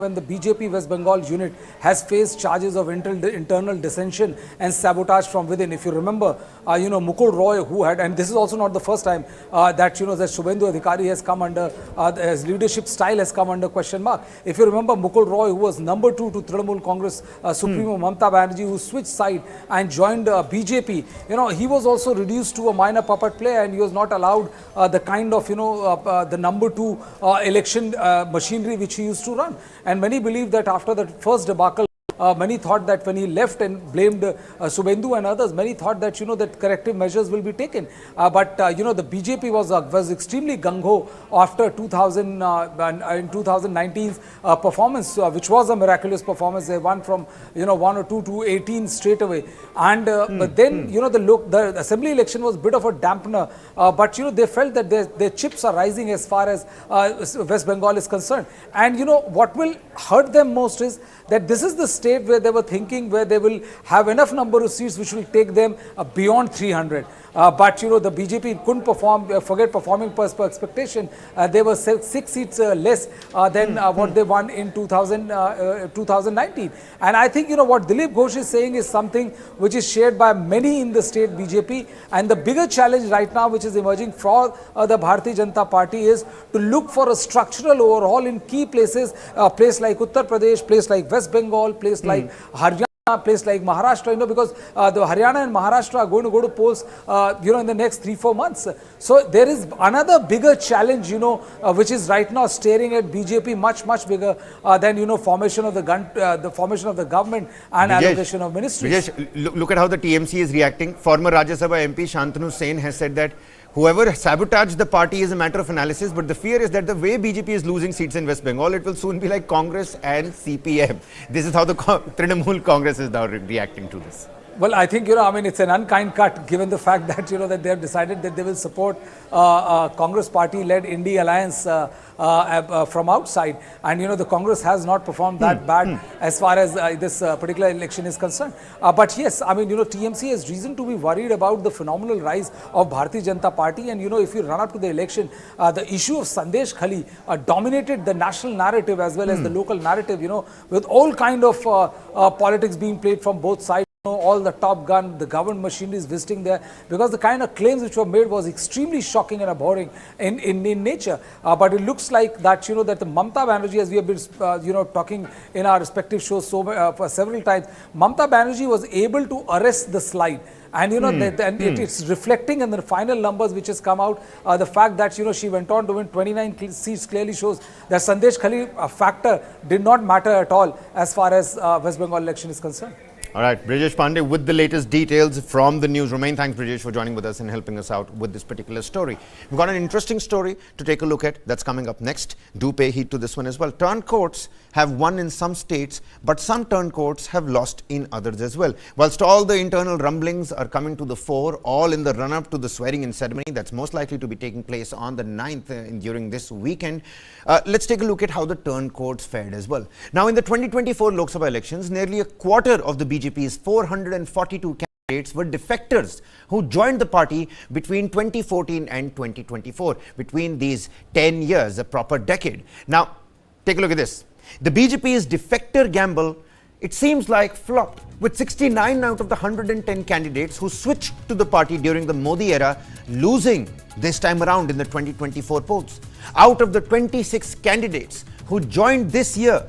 when the BJP West Bengal unit has faced charges of internal dissension and sabotage from within. If you remember, Mukul Roy, who had, and this is also not the first time that that Shubhendu Adhikari has come under, his leadership style has come under question mark. If you remember, Mukul Roy, who was number 2 to Trinamool Congress Supremo Mamata Banerjee, who switched side and joined BJP, he was also reduced to a minor puppet player, and he was not allowed the kind of, the number 2 election machinery which he used to run. And many believe that after the first debacle, many thought that when he left and blamed Shubhendu and others, many thought that that corrective measures will be taken. But the BJP was extremely gung-ho after 2019's performance, which was a miraculous performance. They won from 1 or 2 to 18 straight away. And but then the assembly election was a bit of a dampener. But they felt that their chips are rising as far as West Bengal is concerned. And what will hurt them most is that this is the state where they were thinking where they will have enough number of seats which will take them beyond 300. But the BJP couldn't forget performing per expectation. They were 6 seats less than what they won in 2019. And I think what Dilip Ghosh is saying is something which is shared by many in the state BJP. And the bigger challenge right now which is emerging for the Bharatiya Janata Party is to look for a structural overhaul in key places, place like Uttar Pradesh, place like West Bengal, place like Haryana, place like Maharashtra, because the Haryana and Maharashtra are going to go to polls, in the next 3-4 months. So there is another bigger challenge, which is right now staring at BJP much bigger than formation of the formation of the government and allocation of ministries. Brijesh, look at how the TMC is reacting. Former Rajya Sabha MP Shantanu Sen has said that whoever sabotaged the party is a matter of analysis, but the fear is that the way BJP is losing seats in West Bengal, it will soon be like Congress and CPM. This is how the Trinamool Congress is now reacting to this. Well, I think, it's an unkind cut given the fact that, that they have decided that they will support Congress party-led Indie Alliance from outside. And, the Congress has not performed that bad as far as this particular election is concerned. But yes, TMC has reason to be worried about the phenomenal rise of Bharatiya Janata Party. And, if you run up to the election, the issue of Sandesh Khali dominated the national narrative as well as the local narrative, with all kind of politics being played from both sides. All the Top Gun, the government machinery is visiting there, because the kind of claims which were made was extremely shocking and abhorring in nature. But it looks like that that the Mamata Banerjee, as we have been talking in our respective shows for several times, Mamata Banerjee was able to arrest the slide. And it's reflecting in the final numbers which has come out. The fact that she went on to win 29 seats clearly shows that Sandesh Khali factor did not matter at all as far as West Bengal election is concerned. All right, Brijesh Pandey with the latest details from the newsroom. Thanks, Brijesh, for joining with us and helping us out with this particular story. We've got an interesting story to take a look at that's coming up next. Do pay heed to this one as well. Turn courts have won in some states, but some turn courts have lost in others as well. Whilst all the internal rumblings are coming to the fore, all in the run-up to the swearing-in ceremony that's most likely to be taking place on the 9th during this weekend, let's take a look at how the turn courts fared as well. Now, in the 2024 Lok Sabha elections, nearly a quarter of the BJP's 442 candidates were defectors who joined the party between 2014 and 2024, between these 10 years, a proper decade. Now, take a look at this. The BJP's defector gamble, it seems like flopped, with 69 out of the 110 candidates who switched to the party during the Modi era losing this time around in the 2024 polls. Out of the 26 candidates who joined this year,